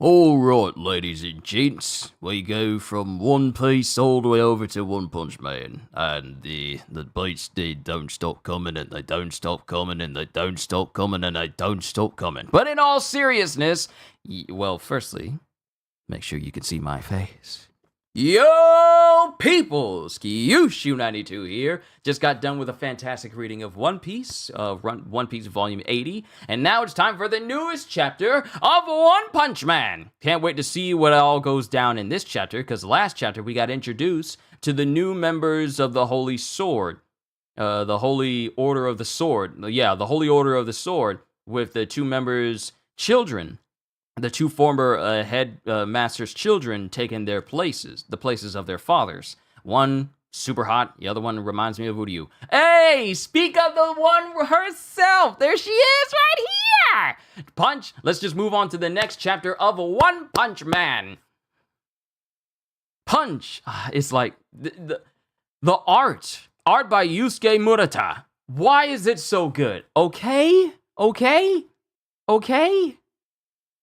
Alright, ladies and gents, we go from One Piece all the way over to One Punch Man, and the beats, they don't stop coming, and they don't stop coming, and they don't stop coming, and they don't stop coming. But in all seriousness, well, firstly, make sure you can see my face. Yo, peoples! Kyushu92 here. Just got done with a fantastic reading of One Piece, One Piece Volume 80, and now it's time for the newest chapter of One Punch Man. Can't wait to see what all goes down in this chapter, because last chapter we got introduced to the new members of the Holy Sword. The Holy Order of the Sword. Yeah, the Holy Order of the Sword, with the two members' children. The two former head master's children taking their places, the places of their fathers. One super hot, the other one reminds me of Uryu. Hey, speak of the one herself. There she is right here. Punch. Let's just move on to the next chapter of One Punch Man. Punch. It's like the art by Yusuke Murata. Why is it so good? Okay.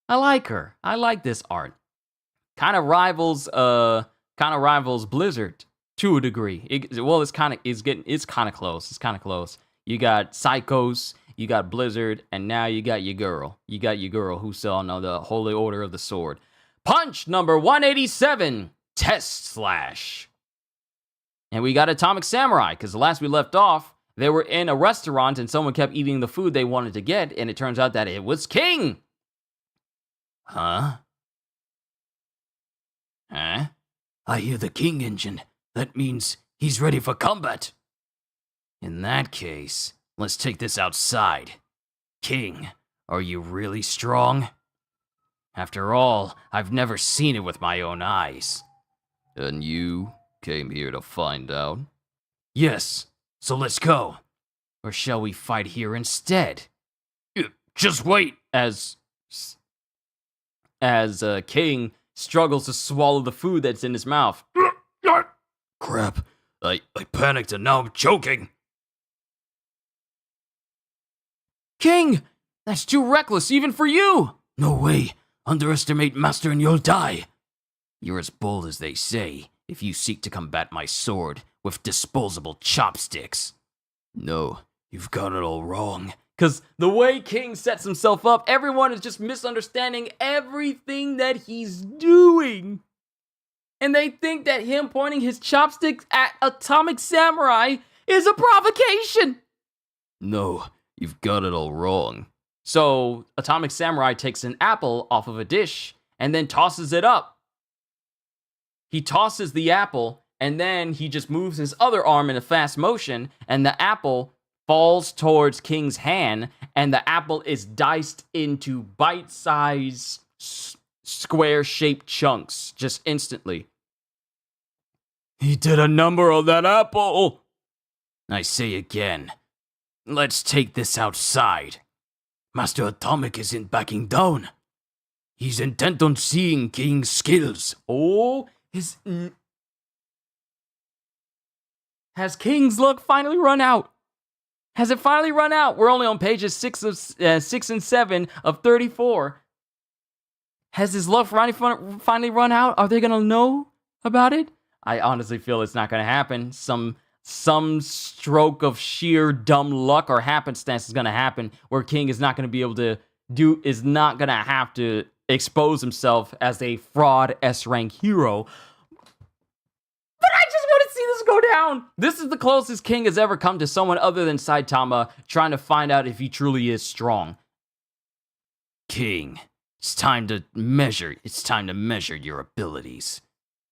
I like her. I like this art. Kind of rivals Blizzard to a degree. It's kind of close. It's kind of close. You got Psychos, you got Blizzard, and now you got your girl. You got your girl who saw the Holy Order of the Sword. Punch number 187, Test Slash. And we got Atomic Samurai, because the last we left off, they were in a restaurant and someone kept eating the food they wanted to get, and it turns out that it was King. Huh? I hear the King engine. That means he's ready for combat. In that case, let's take this outside. King, are you really strong? After all, I've never seen it with my own eyes. And you came here to find out? Yes, so let's go. Or shall we fight here instead? Just wait, as King struggles to swallow the food that's in his mouth. Crap, I panicked and now I'm choking. King, that's too reckless even for you. No way, underestimate Master and you'll die. You're as bold as they say if you seek to combat my sword with disposable chopsticks. No, you've got it all wrong. Because the way King sets himself up, everyone is just misunderstanding everything that he's doing. And they think that him pointing his chopsticks at Atomic Samurai is a provocation. No, you've got it all wrong. So Atomic Samurai takes an apple off of a dish and then tosses it up. He tosses the apple and then he just moves his other arm in a fast motion and the apple falls towards King's hand, and the apple is diced into bite-sized, square-shaped chunks, just instantly. He did a number on that apple! I say again, let's take this outside. Master Atomic isn't backing down. He's intent on seeing King's skills. Oh, Has King's luck finally run out? Has it finally run out? We're only on pages 6 and 7 of 34. Has his luck finally run out? Are they gonna know about it? I honestly feel it's not gonna happen. Some stroke of sheer dumb luck or happenstance is gonna happen where King is not gonna be able to is not gonna have to expose himself as a fraud S-rank hero. But I just want to see this go down. This is the closest King has ever come to someone other than Saitama trying to find out if he truly is strong. King, it's time to measure your abilities.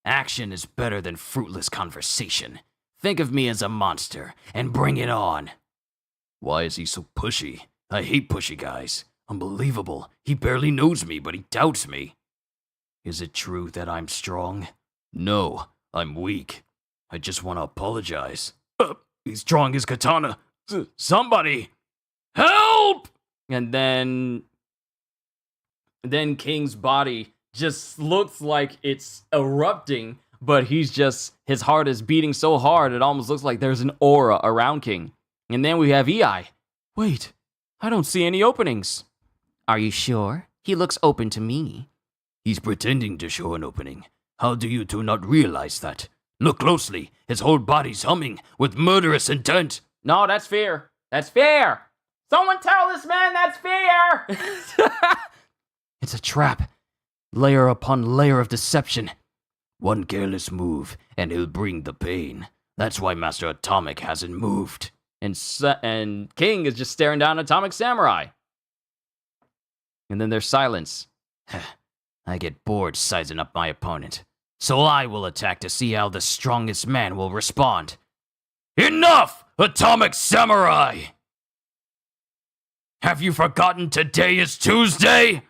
Action is better than fruitless conversation. Think of me as a monster and bring it on. Why is he so pushy? I hate pushy guys. Unbelievable. He barely knows me, but he doubts me. Is it true that I'm strong? No. I'm weak. I just want to apologize. He's drawing his katana. Somebody! Help! And then King's body just looks like it's erupting, but his heart is beating so hard it almost looks like there's an aura around King. And then we have EI. Wait, I don't see any openings. Are you sure? He looks open to me. He's pretending to show an opening. How do you two not realize that? Look closely. His whole body's humming with murderous intent. No, that's fear. That's fear. Someone tell this man that's fear. It's a trap. Layer upon layer of deception. One careless move, and he'll bring the pain. That's why Master Atomic hasn't moved. And King is just staring down Atomic Samurai. And then there's silence. I get bored sizing up my opponent. So I will attack to see how the strongest man will respond. Enough, Atomic Samurai! Have you forgotten today is Tuesday?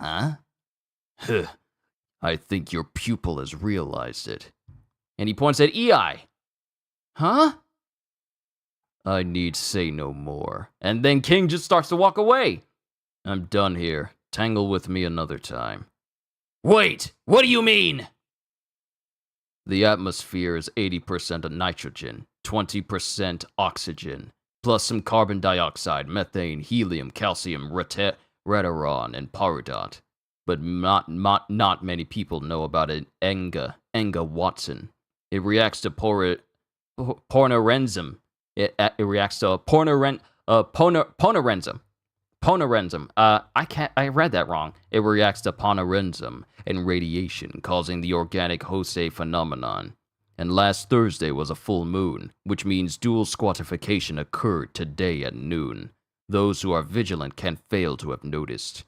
Huh? I think your pupil has realized it. And he points at EI. Huh? I need say no more. And then King just starts to walk away. I'm done here. Tangle with me another time. Wait, what do you mean? The atmosphere is 80% of nitrogen, 20% oxygen, plus some carbon dioxide, methane, helium, calcium, radon, and paradot. But not many people know about it. Enga Watson. It reacts to pornorenzum. It reacts to ponorenzum. Ponorenzum. I read that wrong. It reacts to ponorenzum and radiation, causing the organic Jose phenomenon. And last Thursday was a full moon, which means dual squatification occurred today at noon. Those who are vigilant can't fail to have noticed.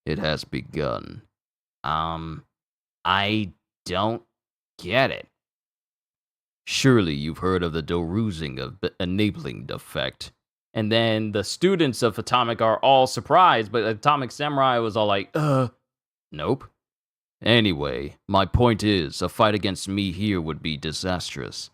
It has begun. I don't get it. Surely you've heard of the dowsing of enabling effect. And then the students of Atomic are all surprised, but Atomic Samurai was all like, nope. Anyway, my point is, a fight against me here would be disastrous.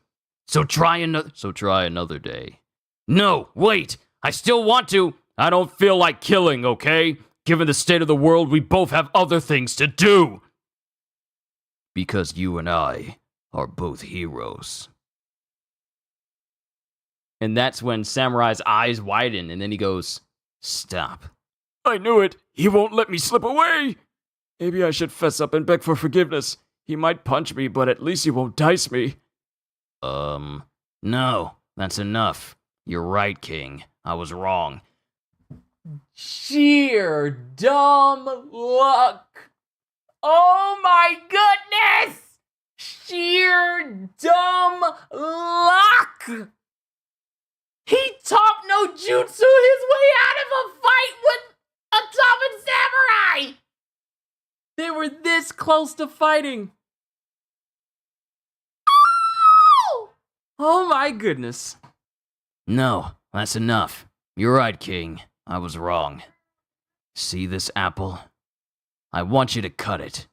So try another day. No, wait! I still want to! I don't feel like killing, okay? Given the state of the world, we both have other things to do! Because you and I are both heroes. And that's when Samurai's eyes widen, and then he goes, stop. I knew it! He won't let me slip away! Maybe I should fess up and beg for forgiveness. He might punch me, but at least he won't dice me. No, that's enough. You're right, King. I was wrong. Sheer dumb luck. Oh my goodness! Sheer dumb luck! He top no jutsu his way out of a fight with Atomic Samurai! They were this close to fighting. Oh my goodness. No, that's enough. You're right, King. I was wrong. See this apple? I want you to cut it.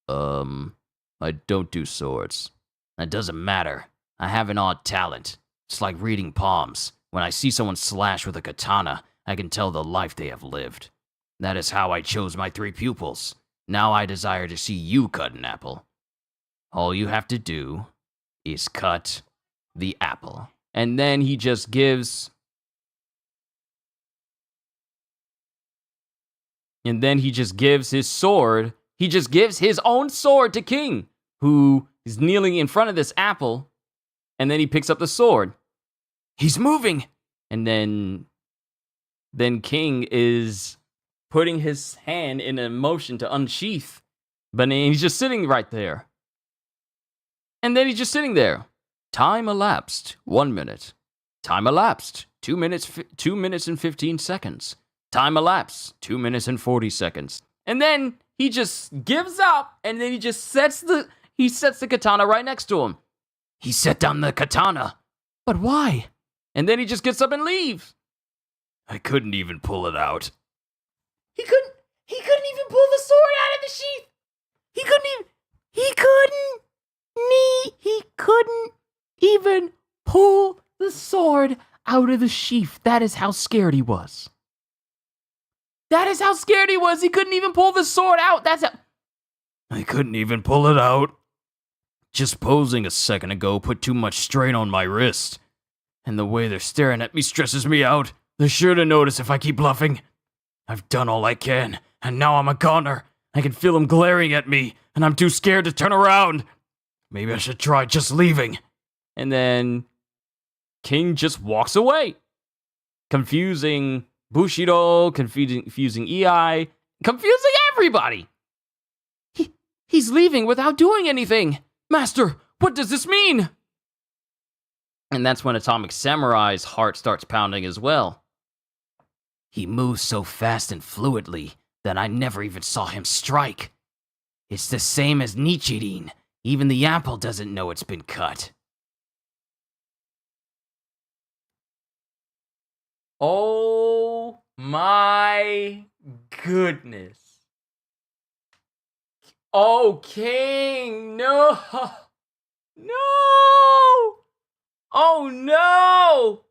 I don't do swords. That doesn't matter. I have an odd talent. It's like reading palms. When I see someone slash with a katana, I can tell the life they have lived. That is how I chose my 3 pupils. Now I desire to see you cut an apple. All you have to do is cut the apple. And then he just gives... And then he just gives his sword. He just gives his own sword to King, who is kneeling in front of this apple. And then he picks up the sword. He's moving! And then King is putting his hand in a motion to unsheath. But he's just sitting right there. And then he's just sitting there. Time elapsed, 1 minute. Time elapsed, 2 minutes and 15 seconds. Time elapsed, 2 minutes and 40 seconds. And then he just gives up, and then he just sets the katana right next to him. He set down the katana. But why? And then he just gets up and leaves. I couldn't even pull it out. He couldn't even pull the sword out of the sheath. He couldn't even pull the sword out of the sheath. That is how scared he was. He couldn't even pull the sword out. I couldn't even pull it out. Just posing a second ago put too much strain on my wrist. And the way they're staring at me stresses me out. They're sure to notice if I keep bluffing. I've done all I can, and now I'm a goner. I can feel him glaring at me, and I'm too scared to turn around. Maybe I should try just leaving. And then King just walks away, confusing Bushido, confusing EI, confusing everybody. He's leaving without doing anything. Master, what does this mean? And that's when Atomic Samurai's heart starts pounding as well. He moves so fast and fluidly that I never even saw him strike. It's the same as Nichirin. Even the apple doesn't know it's been cut. Oh my goodness. Oh, King, no. No. Oh no.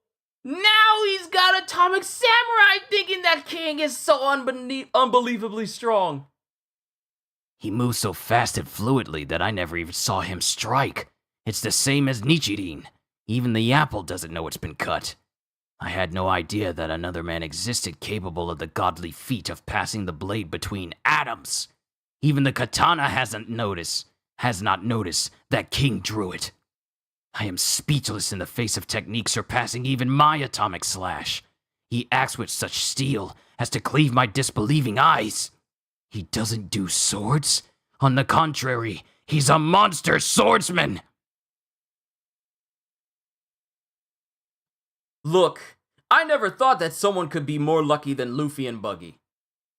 Now he's got Atomic Samurai thinking that King is so unbelievably strong. He moves so fast and fluidly that I never even saw him strike. It's the same as Nichirin. Even the apple doesn't know it's been cut. I had no idea that another man existed capable of the godly feat of passing the blade between atoms. Even the katana has not noticed that King drew it. I am speechless in the face of technique surpassing even my atomic slash. He acts with such steel as to cleave my disbelieving eyes. He doesn't do swords. On the contrary, he's a monster swordsman. Look, I never thought that someone could be more lucky than Luffy and Buggy.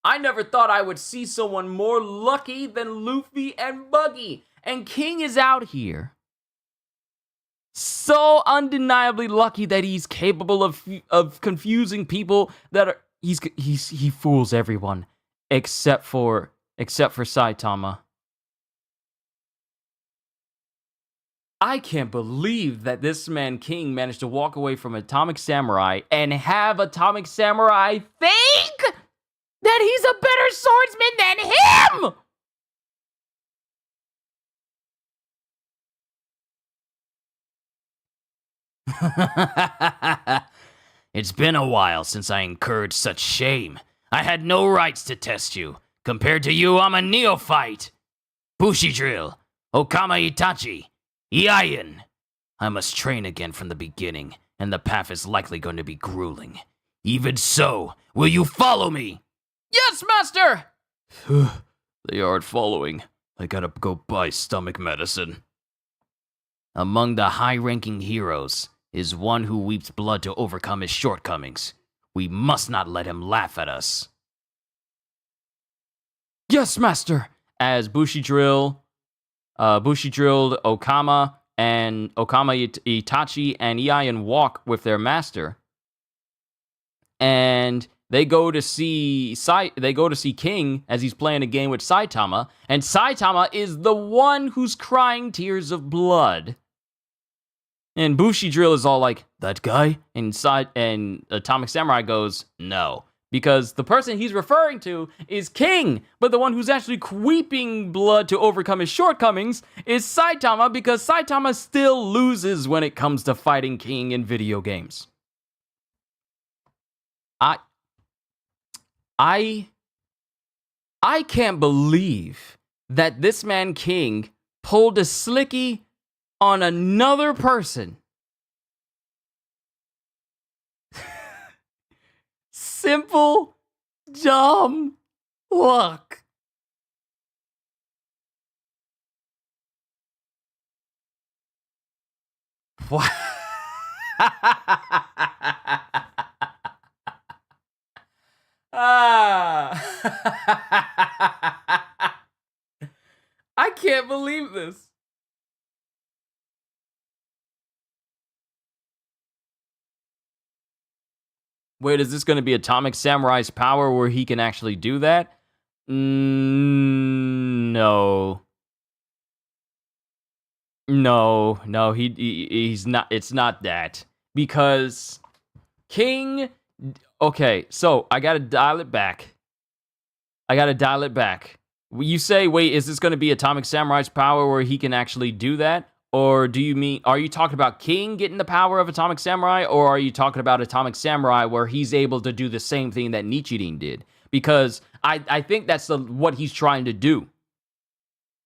I never thought I would see someone more lucky than Luffy and Buggy. And King is out here. So undeniably lucky that he's capable of confusing people that are he fools everyone except for Saitama. I can't believe that this man King managed to walk away from Atomic Samurai and have Atomic Samurai think that he's a better swordsman than him! It's been a while since I incurred such shame. I had no rights to test you. Compared to you, I'm a neophyte. Bushidrill, Okama Itachi, Iain. I must train again from the beginning, and the path is likely going to be grueling. Even so, will you follow me? Yes, master! They aren't following. I gotta go buy stomach medicine. Among the high-ranking heroes is one who weeps blood to overcome his shortcomings. We must not let him laugh at us. Yes, master! As Bushidrill, Okama, and Okama Itachi and Iain walk with their master, and they go to see King as he's playing a game with Saitama, and Saitama is the one who's crying tears of blood. And Bushidrill is all like, that guy? And Atomic Samurai goes, no. Because the person he's referring to is King, but the one who's actually weeping blood to overcome his shortcomings is Saitama, because Saitama still loses when it comes to fighting King in video games. I can't believe that this man King pulled a slicky on another person. Simple, dumb luck. What? I can't believe this. Wait, is this going to be Atomic Samurai's power where he can actually do that? No. No, he's not. It's not that. Because King... Okay, so I got to dial it back. You say, wait, is this going to be Atomic Samurai's power where he can actually do that? Or are you talking about King getting the power of Atomic Samurai, or are you talking about Atomic Samurai where he's able to do the same thing that Nichirin did? because I think that's what he's trying to do.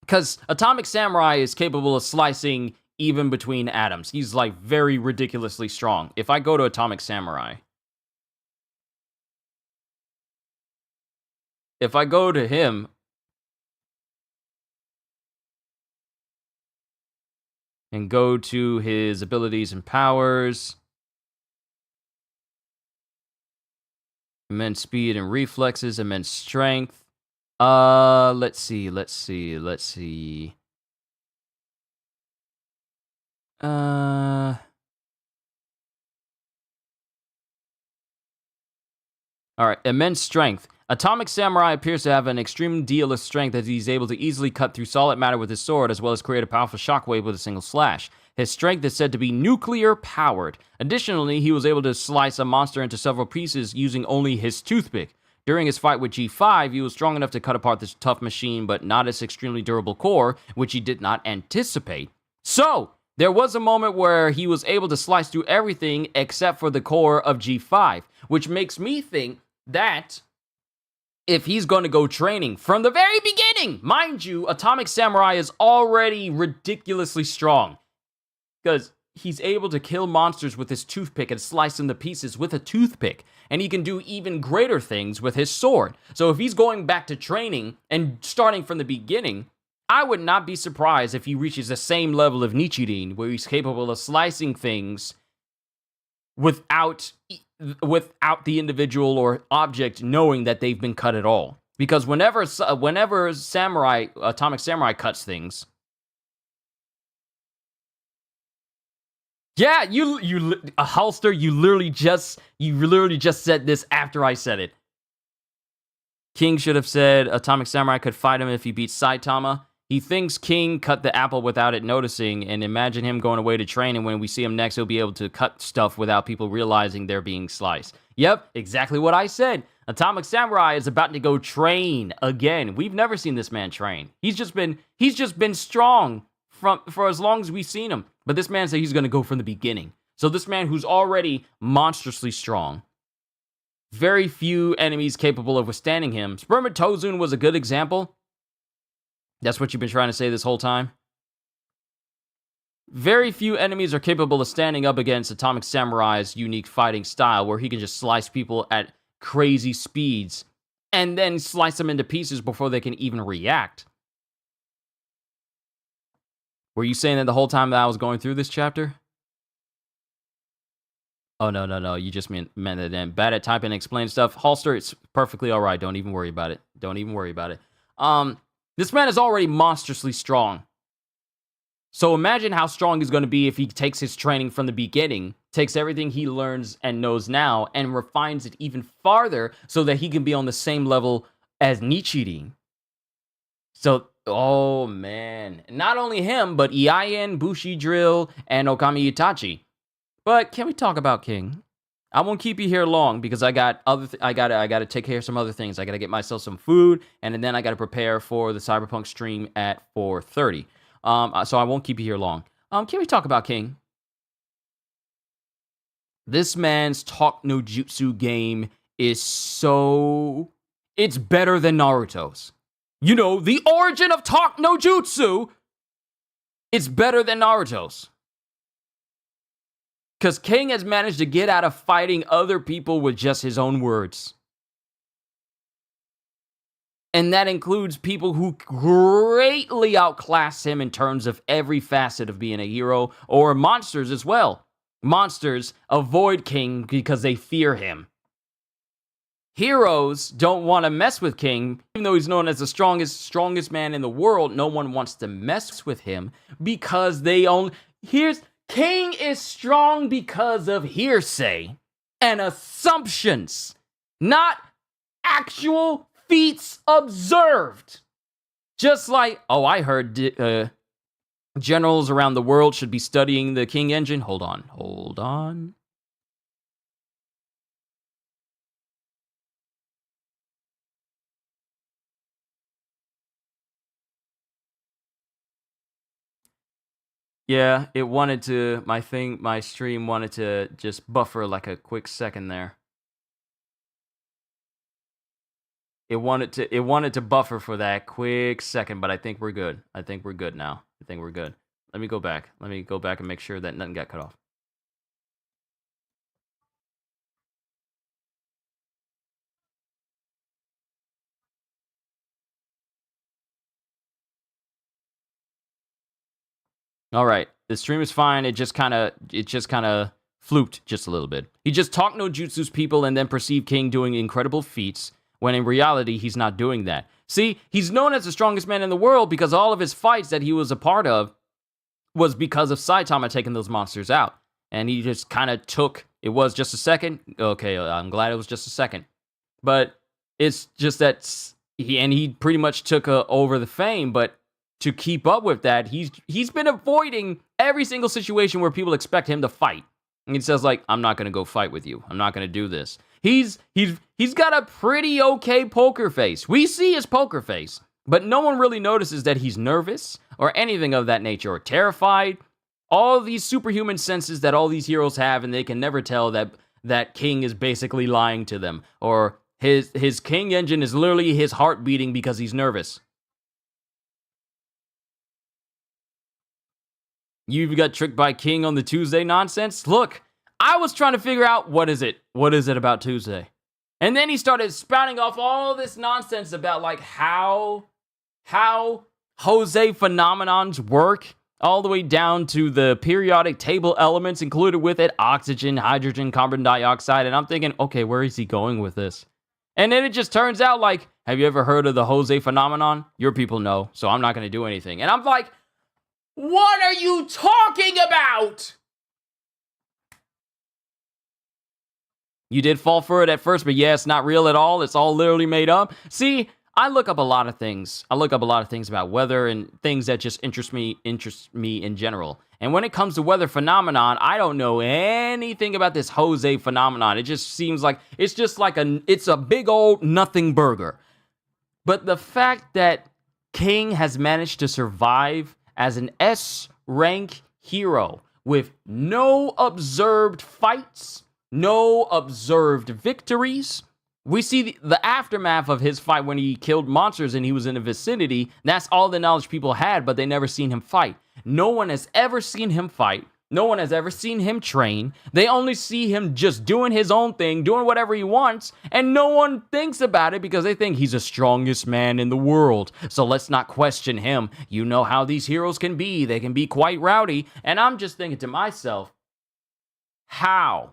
Because Atomic Samurai is capable of slicing even between atoms. He's like very ridiculously strong. If I go to Atomic Samurai, if I go to him, and go to his abilities and powers, immense speed and reflexes, immense strength. Let's see. Alright, immense strength. Atomic Samurai appears to have an extreme deal of strength as he's able to easily cut through solid matter with his sword, as well as create a powerful shockwave with a single slash. His strength is said to be nuclear powered. Additionally, he was able to slice a monster into several pieces using only his toothpick. During his fight with G5, he was strong enough to cut apart this tough machine, but not its extremely durable core, which he did not anticipate. So, there was a moment where he was able to slice through everything except for the core of G5, which makes me think that if he's going to go training from the very beginning, mind you, Atomic Samurai is already ridiculously strong because he's able to kill monsters with his toothpick and slice them to pieces with a toothpick, and he can do even greater things with his sword. So if he's going back to training and starting from the beginning, I would not be surprised if he reaches the same level of Nichirin, where he's capable of slicing things without the individual or object knowing that they've been cut at all. Because whenever Atomic Samurai cuts things, yeah, Holster, you literally just said this after I said it. King should have said Atomic Samurai could fight him if he beats Saitama. He thinks King cut the apple without it noticing, and imagine him going away to train, and when we see him next, he'll be able to cut stuff without people realizing they're being sliced. Yep, exactly what I said. Atomic Samurai is about to go train again. We've never seen this man train. He's just been strong for as long as we've seen him. But this man said he's going to go from the beginning. So this man who's already monstrously strong, very few enemies capable of withstanding him. Spermatozoon was a good example. That's what you've been trying to say this whole time? Very few enemies are capable of standing up against Atomic Samurai's unique fighting style, where he can just slice people at crazy speeds and then slice them into pieces before they can even react. Were you saying that the whole time that I was going through this chapter? Oh, no. You just meant that then. Bad at typing and explain stuff. Holster, it's perfectly all right. Don't even worry about it. This man is already monstrously strong. So imagine how strong he's going to be if he takes his training from the beginning, takes everything he learns and knows now, and refines it even farther so that he can be on the same level as Nichirin. So, oh man. Not only him, but Iain, Bushi Drill, and Okami Itachi. But can we talk about King? I won't keep you here long because I got I gotta take care of some other things. I gotta get myself some food, and then I gotta prepare for the Cyberpunk stream at 4:30. So I won't keep you here long. Can we talk about King? This man's Talk No Jutsu game is it's better than Naruto's. You know, the origin of Talk No Jutsu, it's better than Naruto's. Because King has managed to get out of fighting other people with just his own words. And that includes people who greatly outclass him in terms of every facet of being a hero, or monsters as well. Monsters avoid King because they fear him. Heroes don't want to mess with King, even though he's known as the strongest man in the world. No one wants to mess with him because King is strong because of hearsay and assumptions, not actual feats observed. Just like, I heard generals around the world should be studying the King engine. Hold on. Yeah, my stream wanted to just buffer like a quick second there. It wanted to buffer for that quick second, but I think we're good. I think we're good now. I think we're good. Let me go back. Let me go back and make sure that nothing got cut off. All right. The stream is fine. It just kind of fluked just a little bit. He just talked no jutsu's people and then perceived King doing incredible feats when in reality he's not doing that. See, he's known as the strongest man in the world because all of his fights that he was a part of was because of Saitama taking those monsters out. And he just kind of took, it was just a second. Okay, I'm glad it was just a second. But it's just that he pretty much took over the fame, but to keep up with that, he's been avoiding every single situation where people expect him to fight. And he says like, I'm not going to go fight with you. I'm not going to do this. He's got a pretty okay poker face. We see his poker face, but no one really notices that he's nervous or anything of that nature or terrified. All these superhuman senses that all these heroes have, and they can never tell that King is basically lying to them, or his King engine is literally his heart beating because he's nervous. You got tricked by King on the Tuesday nonsense? Look, I was trying to figure out what is it about Tuesday? And then he started spouting off all this nonsense about like how Jose phenomenons work, all the way down to the periodic table elements included with it, oxygen, hydrogen, carbon dioxide, and I'm thinking, okay, where is he going with this? And then it just turns out like, have you ever heard of the Jose phenomenon? Your people know, so I'm not going to do anything. And I'm like, what are you talking about? You did fall for it at first, but yeah, it's not real at all. It's all literally made up. See, I look up a lot of things. I look up a lot of things about weather and things that just interest me in general. And when it comes to weather phenomenon, I don't know anything about this Jose phenomenon. It just seems like it's just like it's a big old nothing burger. But the fact that King has managed to survive as an S rank hero with no observed fights, no observed victories. We see the aftermath of his fight when he killed monsters and he was in the vicinity. That's all the knowledge people had, but they never seen him fight. No one has ever seen him fight. No one has ever seen him train. They only see him just doing his own thing, doing whatever he wants, and no one thinks about it because they think he's the strongest man in the world. So let's not question him. You know how these heroes can be. They can be quite rowdy. And I'm just thinking to myself, how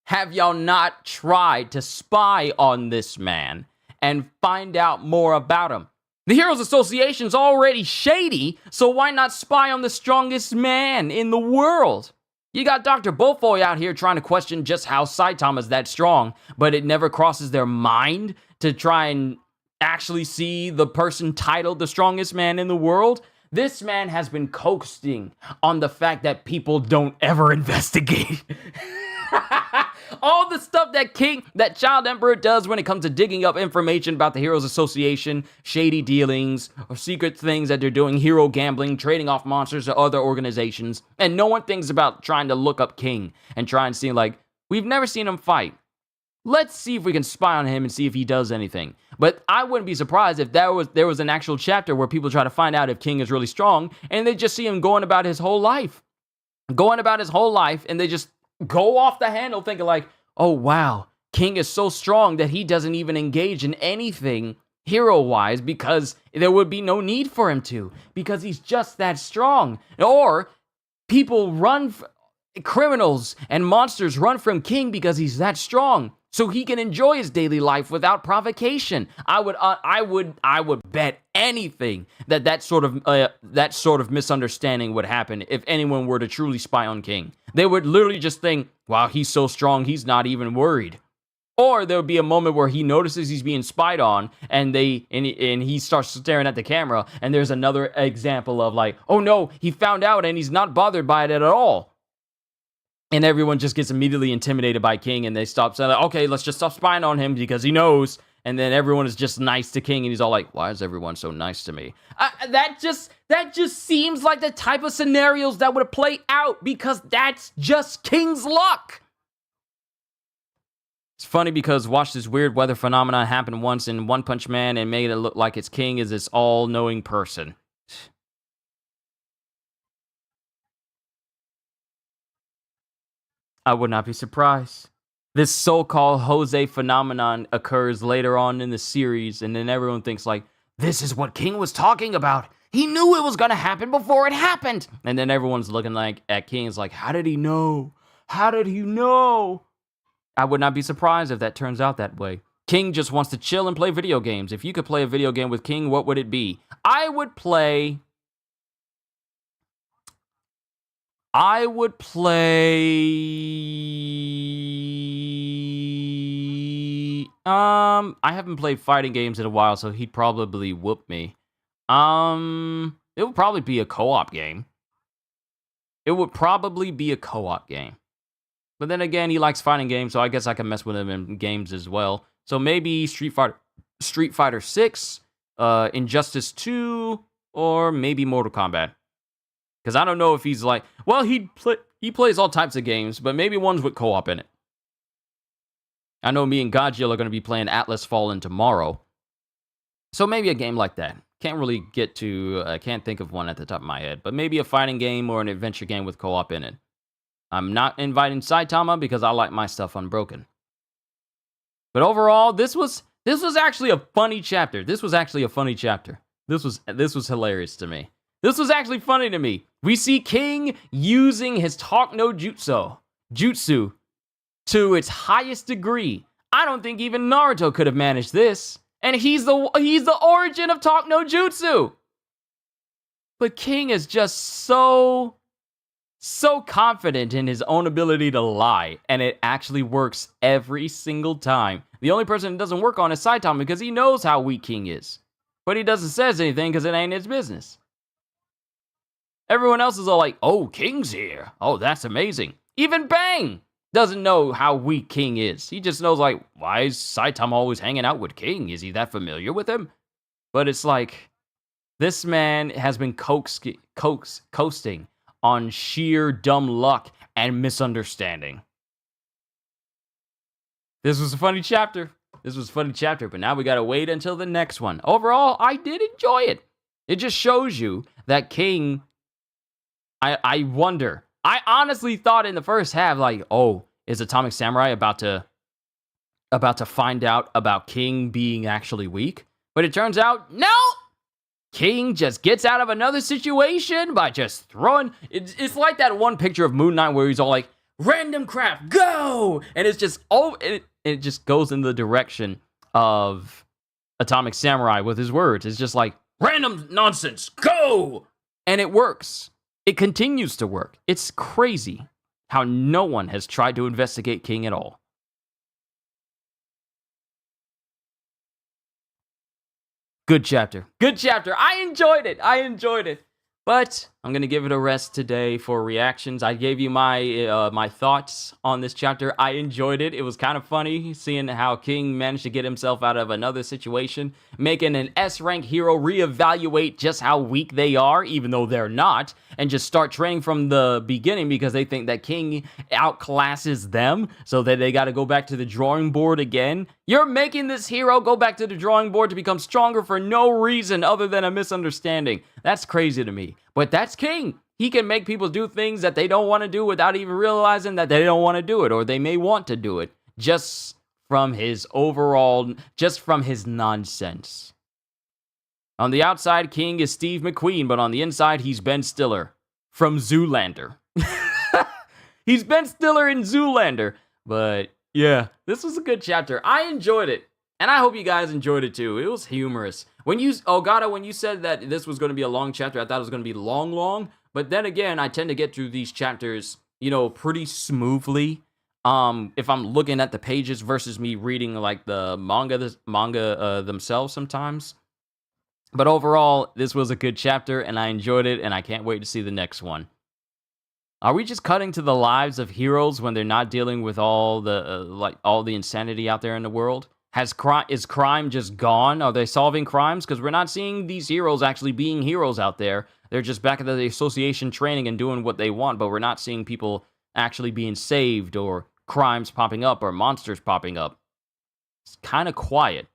have y'all not tried to spy on this man and find out more about him? The Heroes Association's already shady, so why not spy on the strongest man in the world? You got Dr. Beaufoy out here trying to question just how Saitama's that strong, but it never crosses their mind to try and actually see the person titled the strongest man in the world. This man has been coasting on the fact that people don't ever investigate. All the stuff that Child Emperor does when it comes to digging up information about the Heroes Association, shady dealings, or secret things that they're doing, hero gambling, trading off monsters to other organizations, and no one thinks about trying to look up King and try and see, like, we've never seen him fight. Let's see if we can spy on him and see if he does anything. But I wouldn't be surprised if there was an actual chapter where people try to find out if King is really strong, and they just see him going about his whole life. And they just go off the handle thinking like, oh wow, King is so strong that he doesn't even engage in anything hero-wise because there would be no need for him to, because he's just that strong. Or criminals and monsters run from King because he's that strong, so he can enjoy his daily life without provocation. I would bet anything that sort of misunderstanding would happen if anyone were to truly spy on King. They would literally just think, wow, he's so strong, he's not even worried. Or there would be a moment where he notices he's being spied on, and he starts staring at the camera, and there's another example of like, oh no, he found out and he's not bothered by it at all. And everyone just gets immediately intimidated by King, and they stop saying, okay, let's just stop spying on him because he knows. And then everyone is just nice to King, and he's all like, why is everyone so nice to me? That just seems like the type of scenarios that would play out because that's just King's luck. It's funny because watch this weird weather phenomenon happen once in One Punch Man and made it look like its king is this all-knowing person. I would not be surprised. This so-called Jose phenomenon occurs later on in the series, and then everyone thinks like, this is what King was talking about. He knew it was gonna happen before it happened. And then everyone's looking like at King's like, how did he know? How did he know? I would not be surprised if that turns out that way. King just wants to chill and play video games. If you could play a video game with King, what would it be? I would play... I haven't played fighting games in a while, so he'd probably whoop me. It would probably be a co-op game. It would probably be a co-op game. But then again, he likes fighting games, so I guess I can mess with him in games as well. So maybe Street Fighter 6, Injustice 2, or maybe Mortal Kombat. Because I don't know if he's like... Well, he plays all types of games, but maybe ones with co-op in it. I know me and Godzilla are going to be playing Atlas Fallen tomorrow. So maybe a game like that. Can't really get to... I can't think of one at the top of my head. But maybe a fighting game or an adventure game with co-op in it. I'm not inviting Saitama because I like my stuff unbroken. But overall, this was actually a funny chapter. This was hilarious to me. This was actually funny to me. We see King using his talk no jutsu to its highest degree. I don't think even Naruto could have managed this. And he's the origin of talk no jutsu. But King is just so confident in his own ability to lie, and it actually works every single time. The only person it doesn't work on is Saitama because he knows how weak King is. But he doesn't say anything because it ain't his business. Everyone else is all like, oh, King's here. Oh, that's amazing. Even Bang doesn't know how weak King is. He just knows, like, why is Saitama always hanging out with King? Is he that familiar with him? But it's like, this man has been coasting on sheer dumb luck and misunderstanding. This was a funny chapter. But now we gotta wait until the next one. Overall, I did enjoy it. It just shows you that King... I wonder. I honestly thought in the first half, like, oh, is Atomic Samurai about to find out about King being actually weak? But it turns out, no! King just gets out of another situation by just throwing... It's like that one picture of Moon Knight where he's all like, random crap, go! And it's just... it just goes in the direction of Atomic Samurai with his words. It's just like, random nonsense, go! And it works. It continues to work. It's crazy how no one has tried to investigate King at all. Good chapter. I enjoyed it. But I'm going to give it a rest today for reactions. I gave you my thoughts on this chapter. I enjoyed it. It was kind of funny seeing how King managed to get himself out of another situation, making an S-rank hero reevaluate just how weak they are, even though they're not, and just start training from the beginning because they think that King outclasses them, so that they got to go back to the drawing board again. You're making this hero go back to the drawing board to become stronger for no reason other than a misunderstanding. That's crazy to me. But that's King. He can make people do things that they don't want to do without even realizing that they don't want to do it, or they may want to do it, just from his nonsense. On the outside, King is Steve McQueen, but on the inside, he's Ben Stiller from Zoolander. He's Ben Stiller in Zoolander. But yeah, this was a good chapter. I enjoyed it. And I hope you guys enjoyed it too. It was humorous. When you said that this was going to be a long chapter, I thought it was going to be long. But then again, I tend to get through these chapters, pretty smoothly. If I'm looking at the pages versus me reading like the manga themselves sometimes. But overall, this was a good chapter, and I enjoyed it, and I can't wait to see the next one. Are we just cutting to the lives of heroes when they're not dealing with all the insanity out there in the world? Is crime just gone? Are they solving crimes? Because we're not seeing these heroes actually being heroes out there. They're just back at the association training and doing what they want, but we're not seeing people actually being saved or crimes popping up or monsters popping up. It's kind of quiet.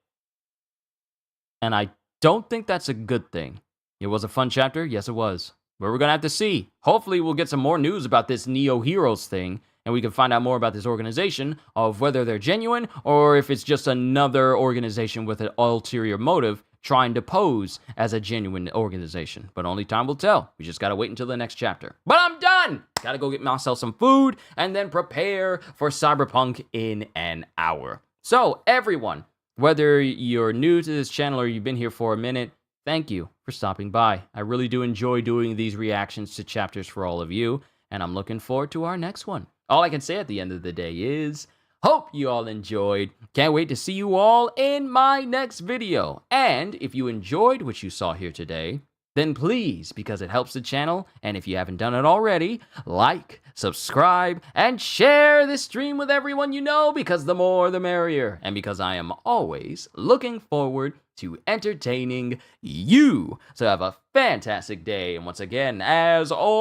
And I don't think that's a good thing. It was a fun chapter? Yes, it was. But we're going to have to see. Hopefully, we'll get some more news about this Neo Heroes thing, and we can find out more about this organization, of whether they're genuine, or if it's just another organization with an ulterior motive trying to pose as a genuine organization. But only time will tell. We just got to wait until the next chapter. But I'm done! Got to go get myself some food, and then prepare for Cyberpunk in an hour. So, everyone, whether you're new to this channel or you've been here for a minute, thank you for stopping by. I really do enjoy doing these reactions to chapters for all of you, and I'm looking forward to our next one. All I can say at the end of the day is, hope you all enjoyed. Can't wait to see you all in my next video. And if you enjoyed what you saw here today, then please, because it helps the channel, and if you haven't done it already, like, subscribe, and share this stream with everyone you know, because the more the merrier, and because I am always looking forward to entertaining you. So have a fantastic day, and once again, as always,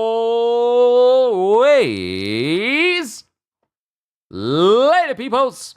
later, peoples!